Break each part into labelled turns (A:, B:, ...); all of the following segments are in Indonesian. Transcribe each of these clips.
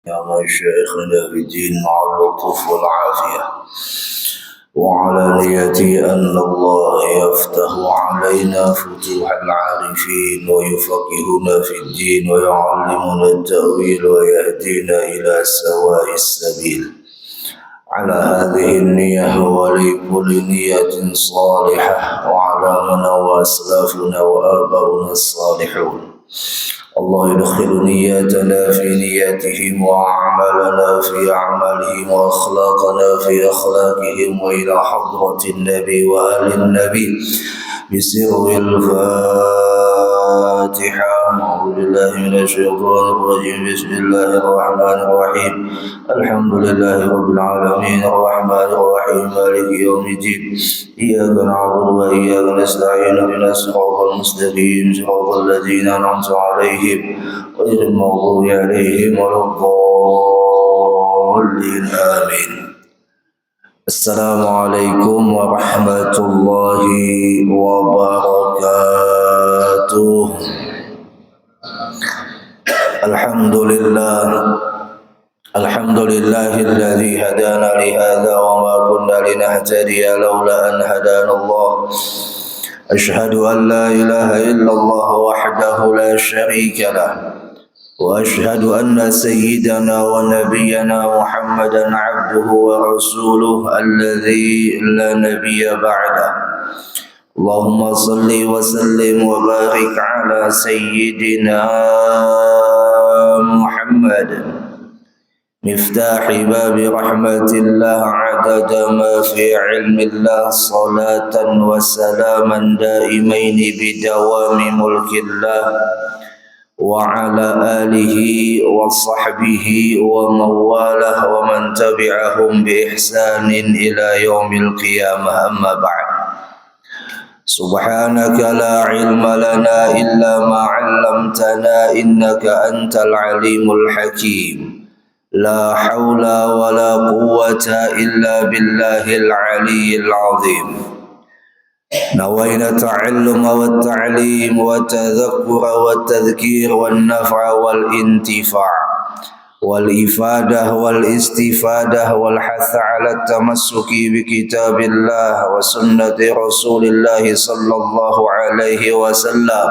A: يا مشايخنا في الدين مع اللطف والعافية، وعلى نيتي أن الله يفتح علينا فتوح العارفين ويفقهنا في الدين ويعلمنا التأويل ويهدينا إلى سواء السبيل. على هذه النية ولكل نية صالحة، وعلى من هو أسلافنا وآباؤنا الصالحون. الله يدخل نياتنا في نياتهم وأعمالنا في أعمالهم وأخلاقنا في أخلاقهم وإلى حضرة النبي وآل النبي بسر الفاتحة. أعوذ بالله من الشيطان الرجيم. بسم الله الرحمن الرحيم. الحمد لله رب العالمين الرحمن الرحيم مالك يوم الدين. إياك نعبد وإياك نستعين اهدنا الصراط المستقيم صراط الذين أنعمت عليهم غير المغضوب عليهم ولا الضالين آمين. السلام عليكم ورحمة الله وبركاته. الحمد لله الذي هدانا لهذا وما كنا لنهتدي لولا أن هدانا الله. أشهد أن لا إله إلا الله وحده لا شريك له، وأشهد أن سيدنا ونبينا محمدا عبده ورسوله الذي لا نبي بعده. اللهم صل وسلم وبارك على سيدنا محمد مفتاح باب رحمة الله عدد ما في علم الله، صلاة وسلاما دائمين بدوام ملك الله، وعلى آله وصحبه ومن والاه ومن تبعهم بإحسان إلى يوم القيامة. أما بعد، سبحانك لا علم لنا إلا ما علمتنا إنك أنت العليم الحكيم. لا حول ولا قوة إلا بالله العلي العظيم. نوينا التعلم والتعليم والتذكر والتذكير والنفع والانتفاع والإفادة والاستفادة والحث على التمسك بكتاب الله وسنة رسول الله صلى الله عليه وسلم،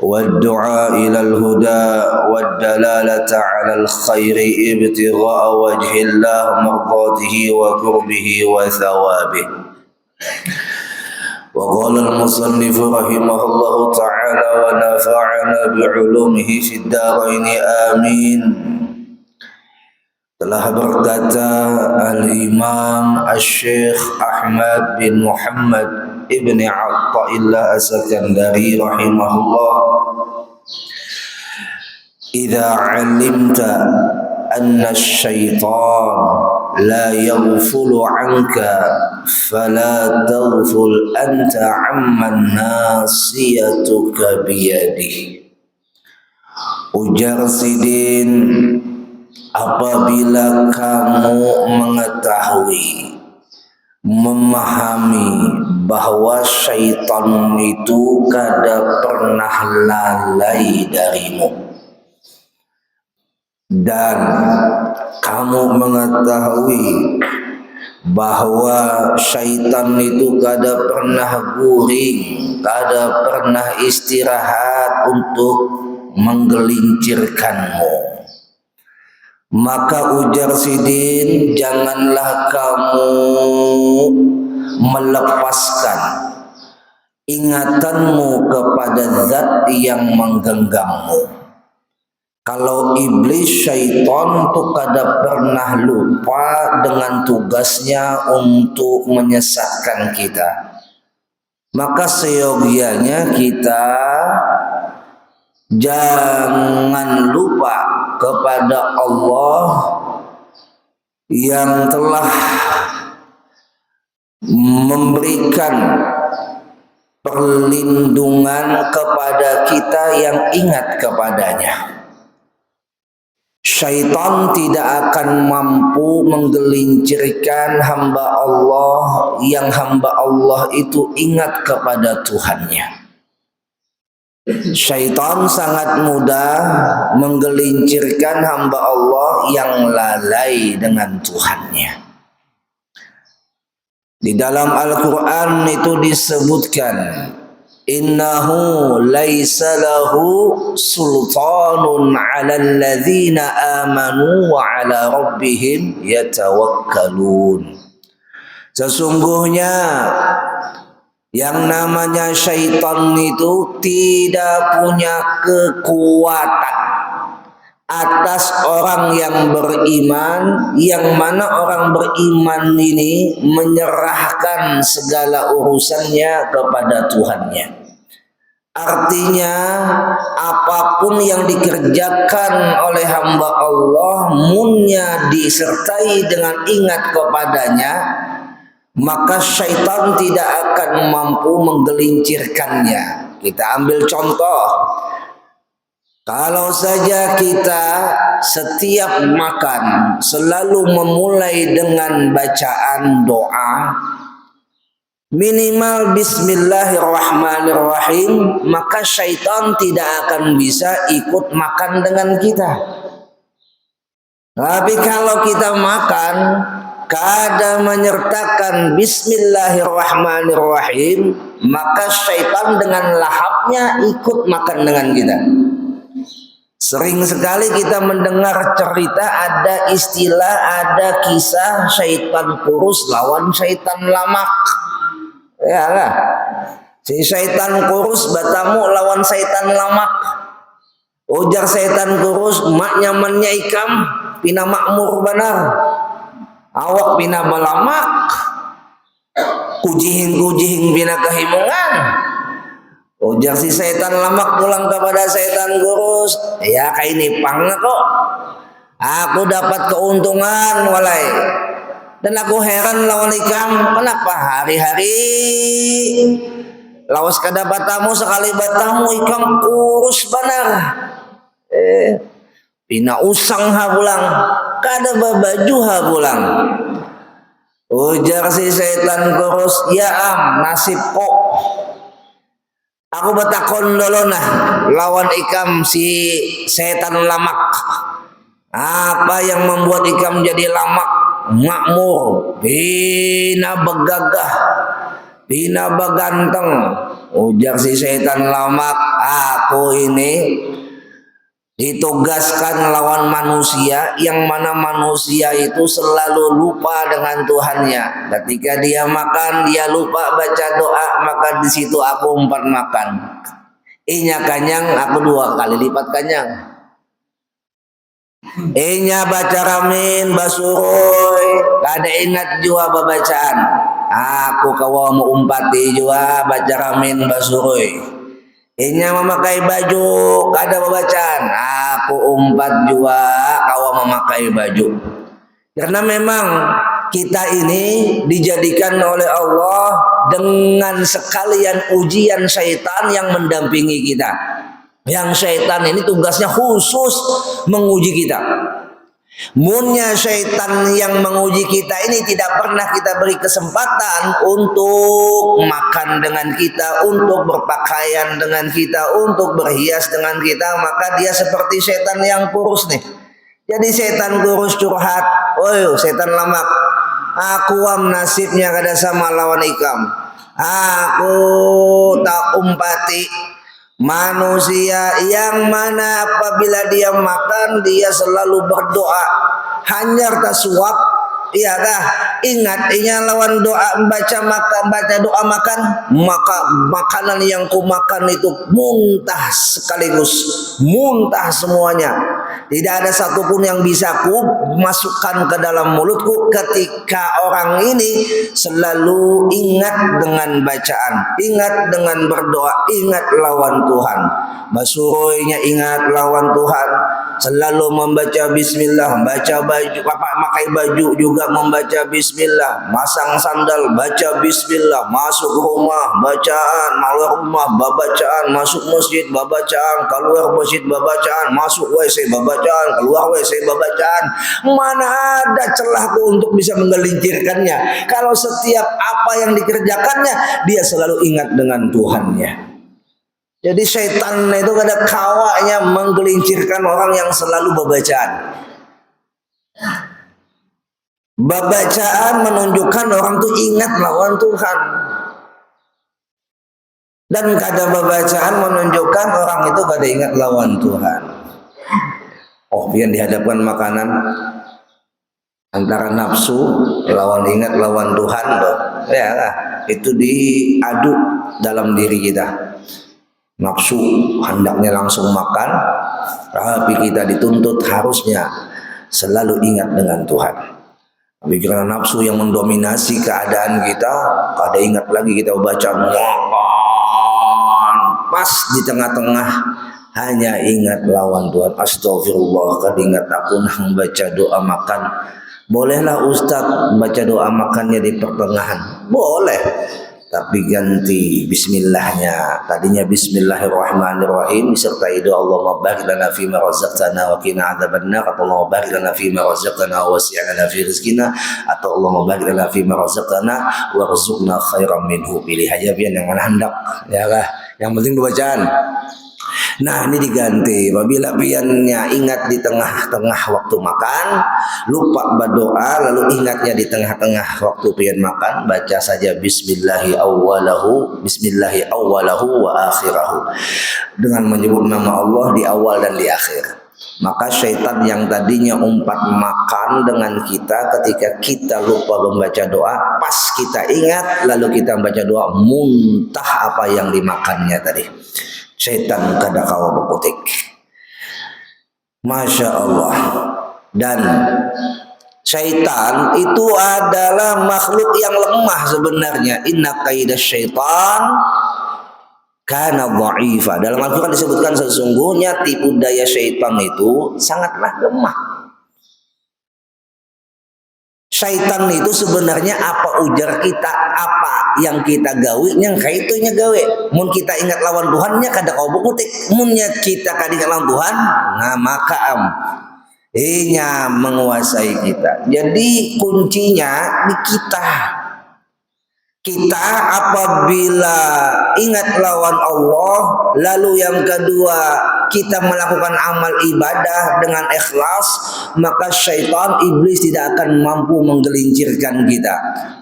A: والدعاء إلى الهدى والدلالة على الخير ابتغاء وجه الله مرضاته وقربه وثوابه. وقال المصنف رحمه الله تعالى ونفعنا بعلومه في الدارين آمين. Telah berkata Al-Imam Al-Syekh Ahmad bin Muhammad ibn Atta'illah As-Sakandari rahimahullah, "Idza 'alimta anna asy-syaitan la yaghfulu 'anka fala taghful anta 'amman nasiyatuka biyadihi." Ujar Sidin, apabila kamu mengetahui, memahami bahwa syaitan itu kada pernah lalai darimu, dan kamu mengetahui bahwa syaitan itu kada pernah guring, kada pernah istirahat untuk menggelincirkanmu, maka ujar Sidin, janganlah kamu melepaskan ingatanmu kepada zat yang menggenggammu. Kalau iblis syaitan itu kada pernah lupa dengan tugasnya untuk menyesatkan kita, maka seyogianya kita jangan lupa kepada Allah yang telah memberikan perlindungan kepada kita yang ingat kepadanya. Syaitan tidak akan mampu menggelincirkan hamba Allah yang hamba Allah itu ingat kepada Tuhannya. Syaitan sangat mudah menggelincirkan hamba Allah yang lalai dengan Tuhannya. Di dalam Al-Quran itu disebutkan, innahu laisa lahu sultanun 'alal ladzina amanu wa 'ala rabbihim yatawakkalun. Sesungguhnya yang namanya syaitan itu tidak punya kekuatan atas orang yang beriman, yang mana orang beriman ini menyerahkan segala urusannya kepada Tuhannya. Artinya apapun yang dikerjakan oleh hamba Allah, munnya disertai dengan ingat kepadanya, maka syaitan tidak akan mampu menggelincirkannya. Kita ambil contoh. Kalau saja kita setiap makan selalu memulai dengan bacaan doa, minimal bismillahirrahmanirrahim, maka syaitan tidak akan bisa ikut makan dengan kita. Tapi kalau kita makan kada menyertakan bismillahirrahmanirrahim, maka syaitan dengan lahapnya ikut makan dengan kita. Sering sekali kita mendengar cerita, ada istilah, ada kisah syaitan kurus lawan syaitan lamak. Ya lah. Si syaitan kurus bertamu lawan syaitan lamak. Ujar syaitan kurus, mak nyamannya ikam, pina makmur benar. Awak pina balamak, kujihing-kujihing pina kehimungan. Ujar si setan lamak pulang kepada setan kurus, ya kayak ini pang kok. Aku dapat keuntungan walai. Dan aku heran lawan ikam, kenapa hari-hari lawas kada batamu sekali batamu ikam kurus benar. Pina usang ha pulang, kada babaju ha pulang. Ujar si setan kurus, ya nasib kok. Aku batakon dulu nah lawan ikam si setan lamak. Apa yang membuat ikam jadi lamak, makmur, bina begagah, bina beganteng. Ujar si setan lamak, aku ini ditugaskan lawan manusia, yang mana manusia itu selalu lupa dengan Tuhannya. Ketika dia makan, dia lupa baca doa, maka di situ aku umpat makan. Inya kanyang, aku 2 kali lipat kanyang. Inya baca ramin, basuroy, kada ingat jua babacaan. Aku kawa mau umpati jua baca ramin, basuroy. Inya memakai baju kada babacaan, aku umpat juga kawa memakai baju. Karena memang kita ini dijadikan oleh Allah dengan sekalian ujian syaitan yang mendampingi kita. Yang syaitan ini tugasnya khusus menguji kita. Munnya syaitan yang menguji kita ini tidak pernah kita beri kesempatan untuk makan dengan kita, untuk berpakaian dengan kita, untuk berhias dengan kita, maka dia seperti syaitan yang kurus nih. Jadi syaitan kurus curhat, "Oi, syaitan lamak, aku nasibnya kada sama lawan ikam. Aku tak umpati manusia yang mana apabila dia makan dia selalu berdoa, hanyar taswab, iya kah? Ingat, inya lawan doa baca doa makan, maka makanan yang ku makan itu muntah sekaligus, muntah semuanya. Tidak ada satupun yang bisa ku masukkan ke dalam mulutku. Ketika orang ini selalu ingat dengan bacaan, ingat dengan berdoa, ingat lawan Tuhan. Basuroynya ingat lawan Tuhan, selalu membaca bismillah, baca baju, pakai baju juga membaca bismillah, masang sandal baca bismillah, masuk rumah bacaan, keluar rumah babacaan, masuk masjid babacaan, keluar masjid babacaan, masuk WC babacaan, keluar WC babacaan. Mana ada celahku untuk bisa menggelincirkannya kalau setiap apa yang dikerjakannya dia selalu ingat dengan Tuhannya. Jadi syaitan itu ada kawanya menggelincirkan orang yang selalu bacaan. Bacaan menunjukkan orang tuh ingat lawan Tuhan. Dan kadang bacaan menunjukkan orang itu kada ingat lawan Tuhan. Oh, yang dihadapkan makanan antara nafsu lawan ingat lawan Tuhan loh. Ya lah, itu diadu dalam diri kita. Nafsu hendaknya langsung makan, tapi kita dituntut harusnya selalu ingat dengan Tuhan. Tapi karena nafsu yang mendominasi keadaan kita, kada ingat lagi kita baca pas di tengah-tengah hanya ingat lawan Tuhan. Astagfirullah, kada ingat aku nang baca doa makan. Bolehlah Ustaz baca doa makannya di pertengahan, boleh, tapi ganti bismillahnya. Tadinya bismillahirrahmanirrahim disertai doa Allahumma barik lana fima razaqtana wa qina adzabannar, atau Allahumma barik lana fima razaqtana wa wasi' lana fi rizqina, atau Allahumma barik lana fima razaqtana warzuqna khairan minhu. Pilih aja pian yang mana hendak, ya kah? Yang penting bacaan. Nah, ini diganti apabila piannya ingat di tengah-tengah waktu makan, lupa berdoa, lalu ingatnya di tengah-tengah waktu pian makan, baca saja bismillahi awwalahu wa akhirahu, dengan menyebut nama Allah di awal dan di akhir. Maka syaitan yang tadinya umpat makan dengan kita, ketika kita lupa membaca doa, pas kita ingat lalu kita membaca doa, muntah apa yang dimakannya tadi. Syaitan kada kawa berkutik. Masya Allah. Dan syaitan itu adalah makhluk yang lemah sebenarnya. Inna kaidah syaitan kana dha'ifa. Dalam Al-Quran disebutkan sesungguhnya tipu daya syaitan itu sangatlah lemah. Syaitan itu sebenarnya apa ujar kita, apa yang kita gawe, yang kaitunya gawe. Mun kita ingat lawan Tuhannya kada kau bukutik. Munnya kita kada ingat lawan Tuhan, nah maka menguasai kita. Jadi kuncinya di kita. Kita apabila ingat lawan Allah, lalu yang kedua kita melakukan amal ibadah dengan ikhlas, maka syaitan iblis tidak akan mampu menggelincirkan kita.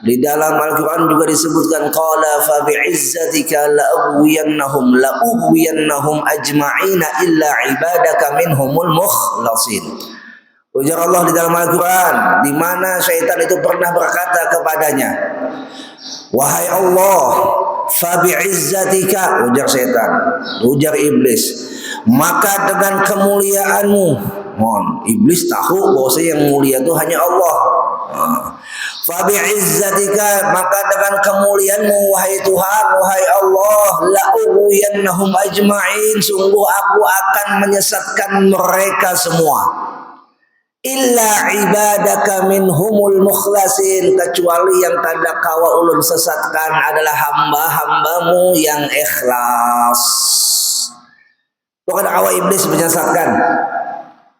A: Di dalam Al-Quran juga disebutkan qala fa bi'izzatika la'ughwiyannahum ajma'ina illa ibadaka minhumul mukhlasin. Ujar Allah di dalam Al-Quran, di mana syaitan itu pernah berkata kepadanya, wahai Allah, fa bi'izzatika, ujar syaitan, ujar iblis, maka dengan kemuliaanmu. Iblis tahu bahwa yang mulia itu hanya Allah. Fa bi'izzatika, maka dengan kemuliaanmu wahai Tuhan, wahai Allah, la'ughwiyannahum ajma'in, sungguh aku akan menyesatkan mereka semua. Illa ibadaka minhumul mukhlasin, kecuali yang kada kawa ulun sesatkan adalah hamba-hambamu yang ikhlas. Bukan kawa iblis menyesatkan.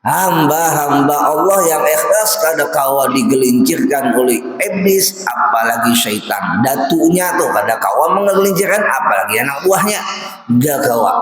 A: Hamba-hamba Allah yang ikhlas kada kawa digelincirkan oleh iblis, apalagi syaitan. Datunya tuh kada kawa menggelincirkan, apalagi anak buahnya. Gak kawa.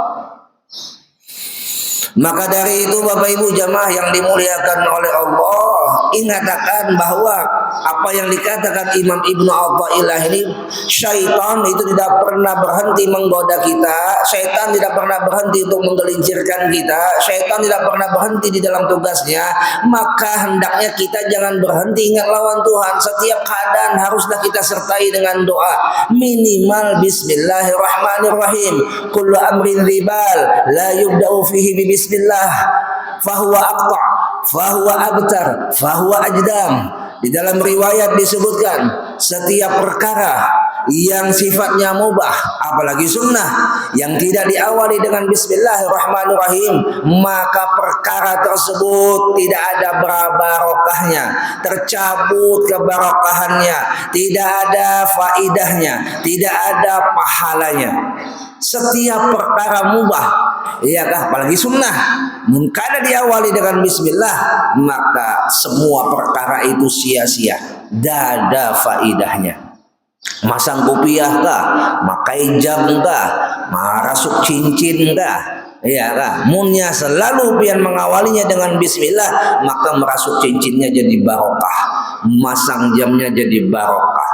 A: Maka dari itu Bapak Ibu jamaah yang dimuliakan oleh Allah, ingatkan bahwa apa yang dikatakan Imam Ibnu Athaillah ini, syaitan itu tidak pernah berhenti menggoda kita, syaitan tidak pernah berhenti untuk menggelincirkan kita, syaitan tidak pernah berhenti di dalam tugasnya. Maka hendaknya kita jangan berhenti ingat lawan Tuhan. Setiap keadaan haruslah kita sertai dengan doa, minimal bismillahirrahmanirrahim. Kullu amrin ribal la yubda'u fihi bismillah fahuwa aqta fahuwa abtar fahuwa ajdam. Di dalam riwayat disebutkan setiap perkara yang sifatnya mubah, apalagi sunnah, yang tidak diawali dengan bismillahirrahmanirrahim, maka perkara tersebut tidak ada barokahnya, tercabut kebarokahannya, tidak ada faidahnya, tidak ada pahalanya. Setiap perkara mubah, iyakah apalagi sunnah, kada diawali dengan bismillah, maka semua perkara itu sia-sia, tidak ada faidahnya. Masang kopiah kah, pakai jam kah, marasuk cincin dah. Iya kah? Munnya selalu pian mengawalinya dengan bismillah, maka merasuk cincinnya jadi barokah, masang jamnya jadi barokah.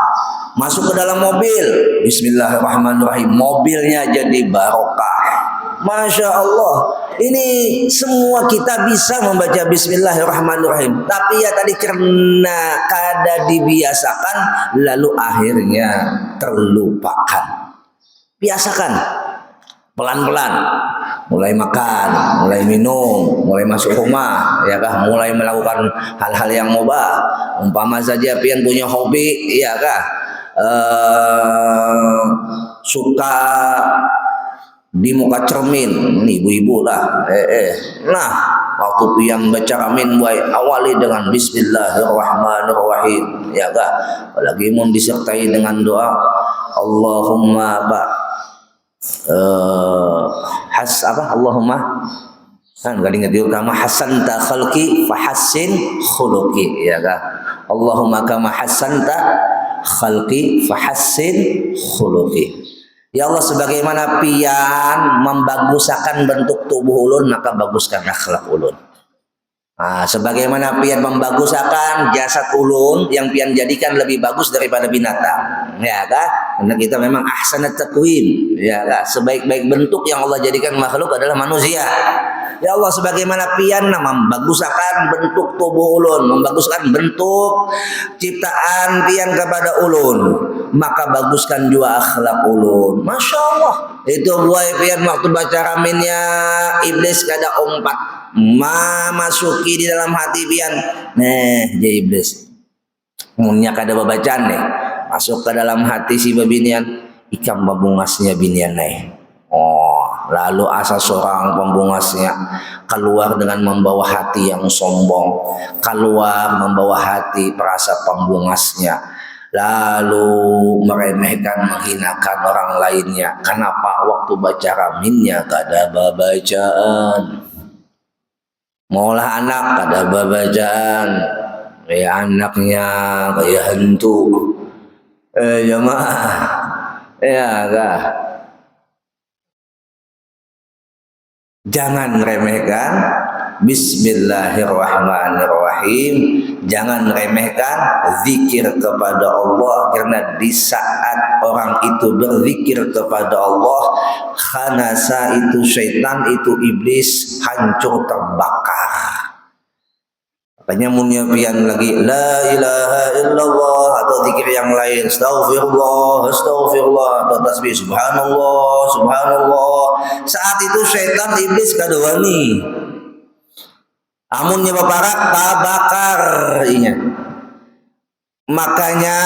A: Masuk ke dalam mobil, bismillahirrahmanirrahim, mobilnya jadi barokah. Masya Allah, ini semua kita bisa membaca bismillahirrahmanirrahim. Tapi ya tadi karena kada dibiasakan, lalu akhirnya terlupakan. Biasakan pelan-pelan, mulai makan, mulai minum, mulai masuk rumah, ya kah, mulai melakukan hal-hal yang mubah. Umpama saja pian punya hobi, ya kah, suka di muka cermin, ini ibu-ibu lah, nah waktu pian baca amin awali dengan bismillahirrahmanirrahim, ya kah, apalagi mun disertai dengan doa Allahumma Allahumma kan gak ingat dia kama hasanta khalqi fahassin khuluqi, ya kah, Allahumma kama hasanta khalqi fahassin khuluqi. Ya Allah, sebagaimana pian membagusakan bentuk tubuh ulun, maka baguskan akhlak ulun. Nah, sebagaimana pian membagusakan jasad ulun, yang pian jadikan lebih bagus daripada binatang, ya kah? Karena kita memang ahsanat taqwim, ya kah? Sebaik-baik bentuk yang Allah jadikan makhluk adalah manusia. Ya Allah, sebagaimana pian membagusakan bentuk tubuh ulun, membaguskan bentuk ciptaan pian kepada ulun, maka baguskan juga akhlak ulun. Masya Allah, itu buai pian waktu baca raminnya iblis kada umpat masuki di dalam hati pian, jadi iblis munnya kada babacaan nih, masuk ke dalam hati si babinian, ikam babungasnya binian nih. Lalu asa seorang pembungasnya keluar dengan membawa hati yang sombong, keluar membawa hati perasa pembungasnya, lalu meremehkan, menghinakan orang lainnya. Kenapa? Waktu baca raminnya kada babacaan. Maulah anak kada babacaan, kayak anaknya kayak hantu. Jemaah, ya kah? Jangan remehkan bismillahirrahmanirrahim, jangan remehkan zikir kepada Allah, karena di saat orang itu berzikir kepada Allah, khanasa itu syaitan, itu iblis hancur terbakar. Makanya munnya pian lagi la ilaha illallah atau zikir yang lain, astaghfirullah atau tasbih subhanallah, saat itu syaitan iblis kadawani amunnya baparak tabakar inya. Makanya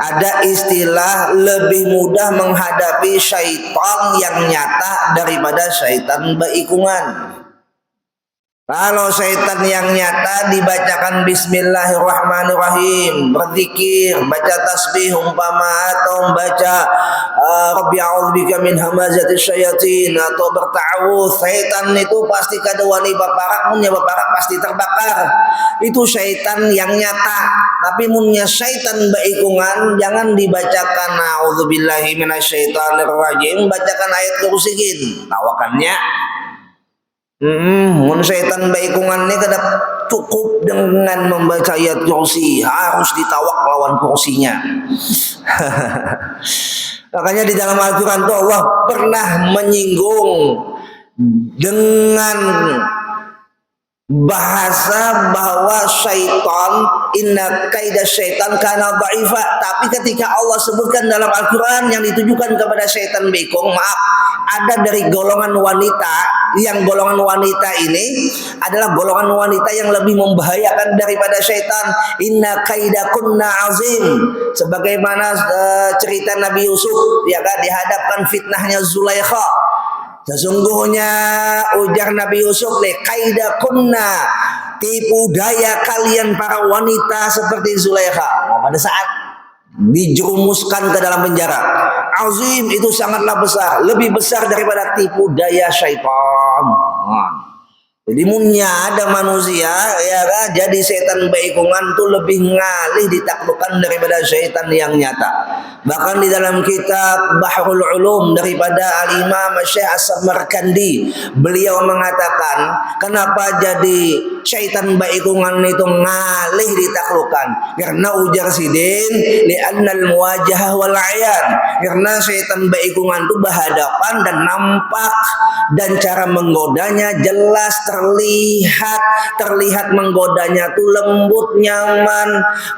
A: ada istilah lebih mudah menghadapi syaitan yang nyata daripada syaitan baikungan. Kalau syaitan yang nyata dibacakan bismillahirrahmanirrahim, berzikir, baca tasbih umpama, atau baca Rabbi a'udzubika min hamazatis syayatin, atau berta'awudz, syaitan itu pasti kada wani baparak, munnya baparak pasti terbakar. Itu syaitan yang nyata. Tapi munnya syaitan baikungan, jangan dibacakan a'udzubillahi minasyaitonirrajim, bacakan ayat kursiin. Tawakannya mun syaitan baikungan ini kada cukup dengan membaca ayat kursi, harus ditawak lawan kursinya. Makanya di dalam Al-Quran itu Allah pernah menyinggung dengan bahasa bahwa syaitan, inna kaida syaitan kana dha'ifa. Tapi ketika Allah sebutkan dalam Al-Quran yang ditujukan kepada syaitan baikung, maaf, ada dari golongan wanita, yang golongan wanita ini adalah golongan wanita yang lebih membahayakan daripada syaitan. Inna kaidakunna azim, sebagaimana cerita Nabi Yusuf, ya kan, dihadapkan fitnahnya Zulaikha. Sesungguhnya ujar Nabi Yusuf, kaidakunna, tipu daya kalian para wanita seperti Zulaikha. Pada saat dijerumuskan ke dalam penjara, azim itu sangatlah besar, lebih besar daripada tipu daya syaitan. Jadi munnya ada manusia ya kan, jadi setan baikungan tuh lebih ngalih ditaklukkan daripada setan yang nyata. Bahkan di dalam kitab Bahrul Ulum daripada Al-Imam Syekh As-Samarkandi, beliau mengatakan kenapa jadi setan baikungan itu ngalih ditaklukkan? Karena ujar sidin li'annal muwajahah wal ayan. Karena setan baikungan itu berhadapan dan nampak, dan cara menggodanya jelas terlihat menggodanya tuh lembut, nyaman,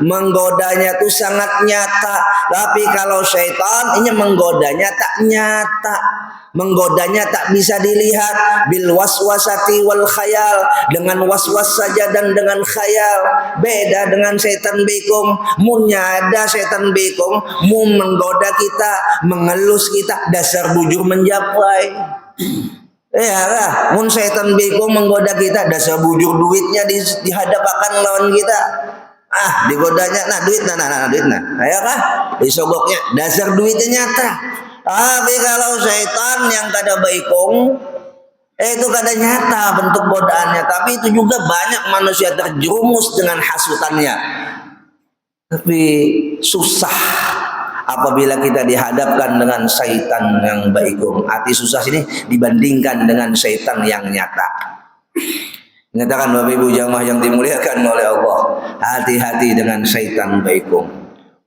A: menggodanya tuh sangat nyata. Tapi kalau syaitan ini menggodanya tak nyata, menggodanya tak bisa dilihat, bil waswasati wal khayal, dengan waswas saja dan dengan khayal. Beda dengan setan bekong. Munnya ada setan bekong, mun menggoda kita, mengelus kita, dasar bujur menjapai. Ya lah, mun setan bego menggoda kita, dasar bujur duitnya dihadapkan lawan kita. Digodanya, duit ya kah? Disogoknya, dasar duitnya nyata. Tapi kalau setan yang kada baikong, itu kada nyata bentuk godaannya. Tapi itu juga banyak manusia terjerumus dengan hasutannya. Tapi susah apabila kita dihadapkan dengan syaitan yang baikum. Hati susah sini dibandingkan dengan syaitan yang nyata. Nyatakan Bapak Ibu jamaah yang dimuliakan oleh Allah, hati-hati dengan syaitan baikum.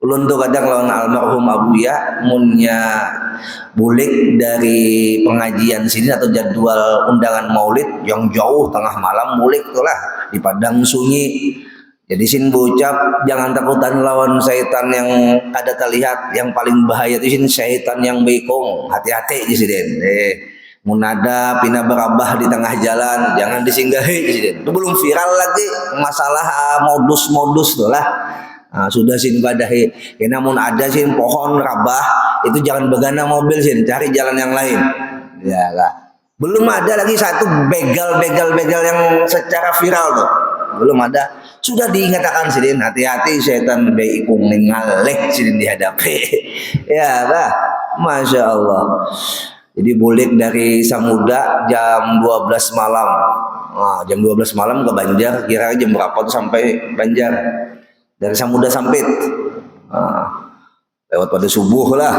A: Ulun tuh kadang lawan almarhum Abuya munnya bulik dari pengajian sini atau jadwal undangan maulid yang jauh tengah malam, bulik tuh lah di padang sunyi. Jadi sin bocap jangan takutan lawan syaitan yang kada terlihat. Yang paling bahaya itu sin syaitan yang bekong. Hati-hati di sini. Munada pina berabah di tengah jalan, jangan disinggahi di sini. Itu belum viral lagi masalah modus-modus tuh lah. Sudah sin badahi. Namun ada sin pohon rabah itu jangan begana mobil sin, cari jalan yang lain. Ya lah. Belum ada lagi satu begal yang secara viral tuh. Belum ada. Sudah diingatkan sidin, hati-hati setan beikung ngaleh sidin dihadapi. Ya lah, Masya Allah. Jadi bulik dari Samuda jam 12 malam. Jam 12 malam ke Banjar, kira jam berapa tuh sampai Banjar? Dari Samuda Sampit. Lewat pada subuh lah,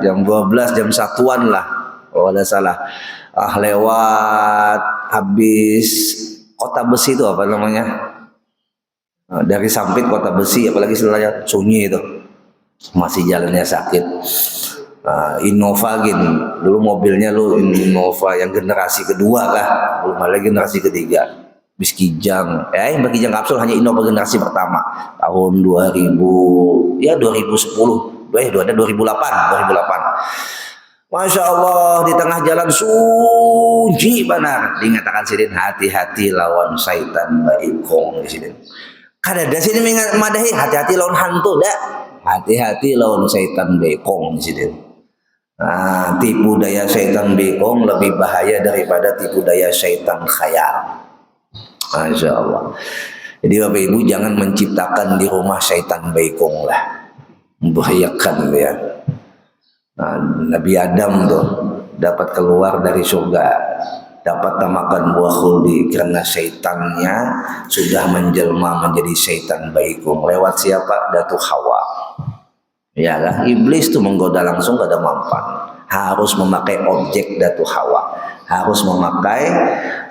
A: jam 12, jam 1-an lah, kalau ada salah. Lewat habis Kota Besi itu apa namanya? Dari Sampit Kota Besi, apalagi setelahnya sunyi itu masih jalannya sakit. Innova gini dulu mobilnya Innova yang generasi kedua lah, belum ada generasi ketiga. Bis Kijang, yang Kijang kapsul hanya Innova generasi pertama tahun 2010, ada 2008. Masya Allah, di tengah jalan sunyi benar, dinyatakan sidin hati-hati lawan syaitan baikong di sini. Kada ada sini madahi hati-hati lawan hantu dah. Hati-hati lawan syaitan bekong di sini. Tipu daya syaitan bekong lebih bahaya daripada tipu daya syaitan khayal. Masya Allah. Jadi Bapak Ibu jangan menciptakan di rumah syaitan bekong lah. Membahayakan ya. Nabi Adam tuh dapat keluar dari surga, dapat makan buah khuldi karena syaitannya sudah menjelma menjadi syaitan baikum. Lewat siapa? Datu Hawa. Ya lah, iblis tuh menggoda langsung gak ada mampan. Harus memakai objek Datu Hawa, harus memakai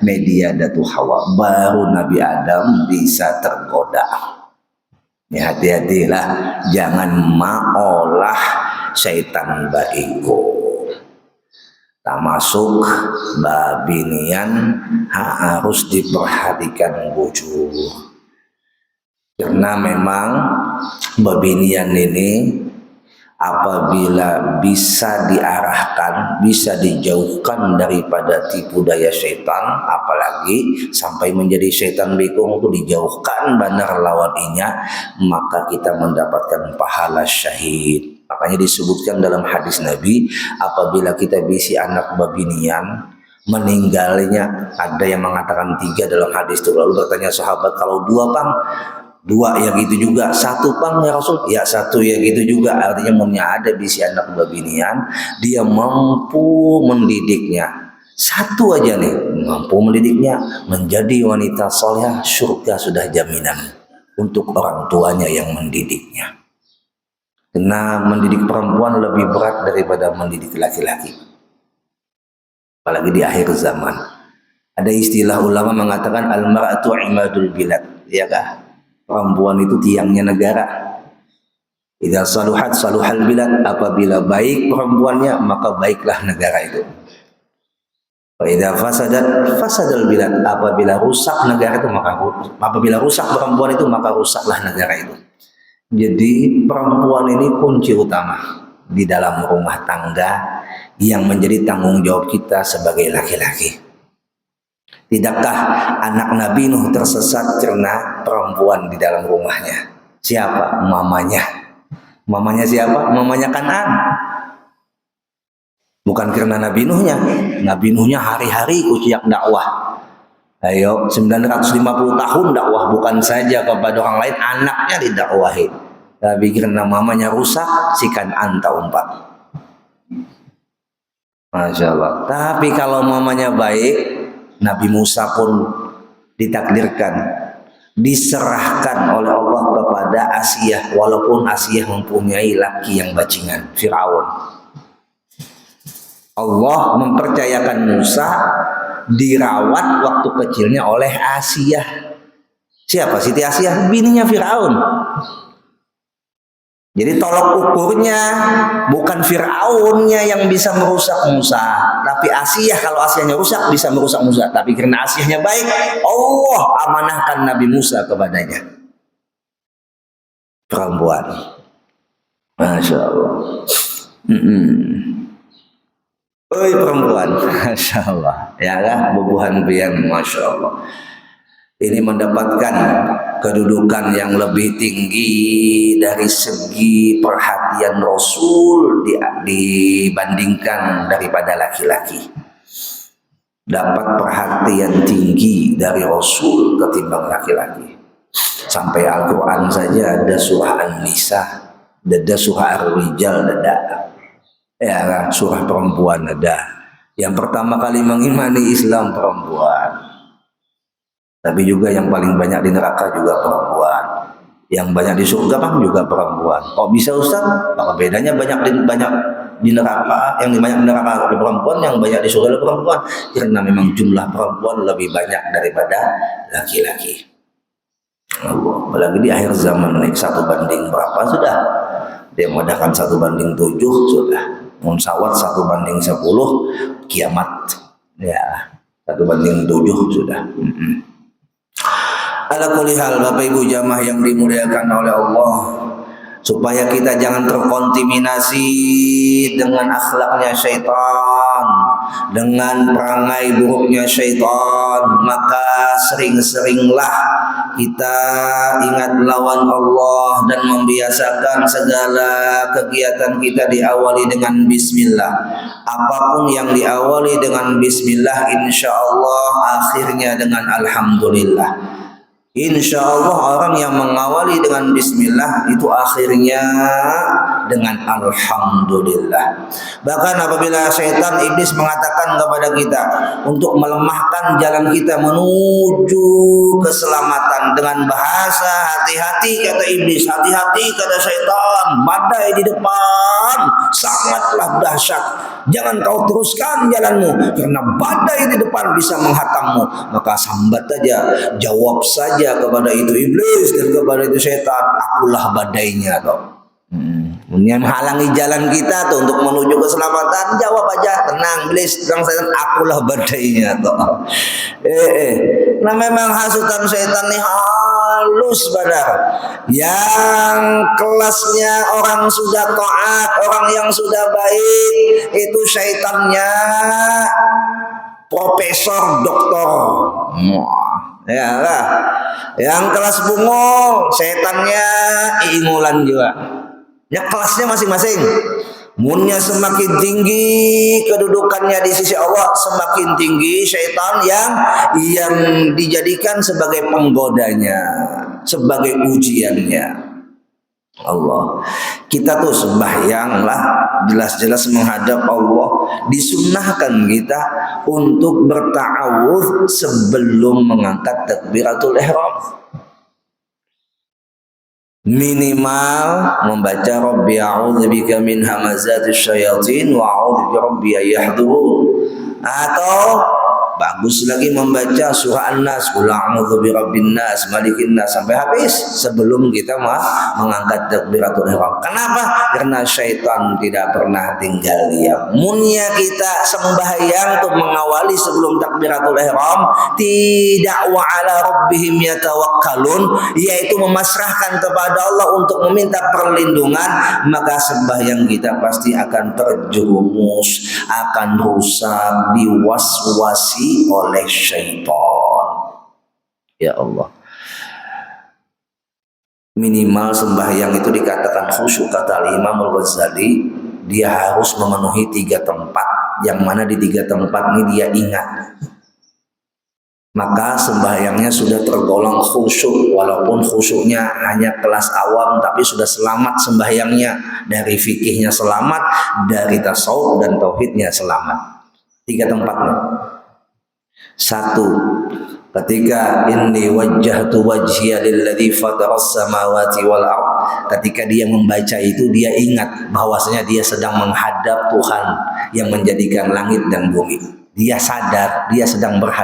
A: media Datu Hawa, baru Nabi Adam bisa tergoda. Ya hati-hatilah, jangan maolah syaitan baikum. Termasuk babinian harus diperhatikan bujur. Karena memang babinian ini apabila bisa diarahkan, bisa dijauhkan daripada tipu daya syaitan, apalagi sampai menjadi syaitan bekong itu dijauhkan benar lawaninya, maka kita mendapatkan pahala syahid. Makanya disebutkan dalam hadis Nabi, apabila kita bisi anak babinian, meninggalnya, ada yang mengatakan 3 dalam hadis itu. Lalu bertanya sahabat, kalau 2 Pang? 2 ya gitu juga, 1 Pang ya Rasul? Ya 1 ya gitu juga. Artinya ada bisi anak babinian, dia mampu mendidiknya Satu aja nih mampu mendidiknya menjadi wanita soleh, surga sudah jaminan untuk orang tuanya yang mendidiknya. Karena mendidik perempuan lebih berat daripada mendidik laki-laki. Apalagi di akhir zaman. Ada istilah ulama mengatakan al-mar'atu imadul bilad, ya kah? Perempuan itu tiangnya negara. Idza saluhat saluhal bilad, apabila baik perempuannya maka baiklah negara itu. Wa idza fasadat fasadal bilad, apabila rusak negara itu maka apabila rusak perempuan itu maka rusaklah negara itu. Jadi perempuan ini kunci utama di dalam rumah tangga yang menjadi tanggung jawab kita sebagai laki-laki. Tidakkah anak Nabi Nuh tersesat karena perempuan di dalam rumahnya? Siapa? Mamanya. Mamanya siapa? Mamanya Kan'an. Bukan karena Nabi Nuhnya. Nabi Nuhnya hari-hari ujian dakwah. Ayo, 950 tahun dakwah, bukan saja kepada orang lain, anaknya didakwahi. Tapi karena mamanya rusak, si Kan'an umpat. Masya Allah. Tapi kalau mamanya baik, Nabi Musa pun ditakdirkan, diserahkan oleh Allah kepada Asiyah, walaupun Asiyah mempunyai laki yang bajingan, Fir'aun. Allah mempercayakan Musa dirawat waktu kecilnya oleh Asiyah. Siapa Siti Asiyah? Bininya Fir'aun. Jadi tolok ukurnya bukan Fir'aunnya yang bisa merusak Musa, tapi Asiyah. Kalau Asiyahnya rusak bisa merusak Musa, tapi karena Asiyahnya baik, Allah amanahkan Nabi Musa kepadanya. Perempuan, Masya Allah. Oi perempuan, Masya Allah. Ya lah, bubuhan pian, Masya Allah. Ini mendapatkan kedudukan yang lebih tinggi dari segi perhatian Rasul dibandingkan daripada laki-laki. Dapat perhatian tinggi dari Rasul ketimbang laki-laki. Sampai Al-Quran saja ada surah An-Nisa, ada surah Ar-Rijal, ada ya, surah perempuan ada. Yang pertama kali mengimani Islam perempuan. Tapi juga yang paling banyak di neraka juga perempuan. Yang banyak di surga kan juga perempuan. Kok bisa Ustaz? Apa bedanya banyak di neraka? Yang banyak di neraka ada perempuan, yang banyak di surga ada perempuan. Karena memang jumlah perempuan lebih banyak daripada laki-laki. Allah. Apalagi di akhir zaman naik 1 banding berapa sudah? Dia mengadakan 1 banding 7 sudah. Munsawat 1 banding 10, kiamat. Ya, 1 banding 7 sudah. Ala kulli hal, Bapak Ibu jamaah yang dimuliakan oleh Allah, supaya kita jangan terkontaminasi dengan akhlaknya syaitan, dengan perangai buruknya syaitan, maka sering-seringlah kita ingat lawan Allah dan membiasakan segala kegiatan kita diawali dengan bismillah. Apapun yang diawali dengan bismillah, insya Allah akhirnya dengan alhamdulillah. Insya Allah orang yang mengawali dengan bismillah itu akhirnya dengan alhamdulillah. Bahkan apabila syaitan iblis mengatakan kepada kita untuk melemahkan jalan kita menuju keselamatan dengan bahasa hati-hati kata iblis, hati-hati kata syaitan, badai di depan sangatlah dahsyat. Jangan kau teruskan jalanmu karena badai di depan bisa menghatammu. Maka sambat saja, jawab saja kepada itu iblis dan kepada itu syaitan, akulah badainya toh. Yang menghalangi jalan kita tuh untuk menuju keselamatan, jawab aja, tenang iblis, tenang syaitan, akulah badainya toh. Nah memang hasutan syaitan nih halus badar. Yang kelasnya orang sudah taat, orang yang sudah baik, itu syaitannya profesor, doktor. Ya lah. Yang kelas bungo, setannya Imulan juga. Ya kelasnya masing-masing. Munnya semakin tinggi kedudukannya di sisi Allah, semakin tinggi syaitan yang dijadikan sebagai penggodanya, sebagai ujiannya. Allah. Kita tuh sembahyang lah jelas-jelas menghadap Allah, disunnahkan kita untuk berta'awudz sebelum mengangkat takbiratul ihram. Minimal membaca Rabbi a'udzubika min hamazatis syayatin wa a'udzu birabbi ayahdurun, atau bagus lagi membaca surah An-Nas, qul a'udzu birabbin nas, malikin nas, sampai habis sebelum kita mengangkat takbiratul ihram. Kenapa? Karena syaitan tidak pernah tinggal diam. Munnya kita sembahyang untuk mengawali sebelum takbiratul ihram, tidak wa ala rabbihim yatawakkalun, yaitu memasrahkan kepada Allah untuk meminta perlindungan, maka sembahyang kita pasti akan terjerumus, akan rusak, diwaswasi oleh syaitan. Ya Allah, minimal sembahyang itu dikatakan khusyuk, kata Imam Al-Ghazali, dia harus memenuhi 3 tempat, yang mana di 3 tempat ini dia ingat, maka sembahyangnya sudah tergolong khusyuk. Walaupun khusyuknya hanya kelas awam, tapi sudah selamat sembahyangnya, dari fikihnya selamat, dari tasawuf dan tauhidnya selamat. 3 tempatnya. 1, ketika inni wajjahtu wajhiya lilladzi fataras samawati wal ard, ketika dia membaca itu dia ingat bahwasanya dia sedang menghadap Tuhan yang menjadikan langit dan bumi. Dia sadar dia sedang berhadapan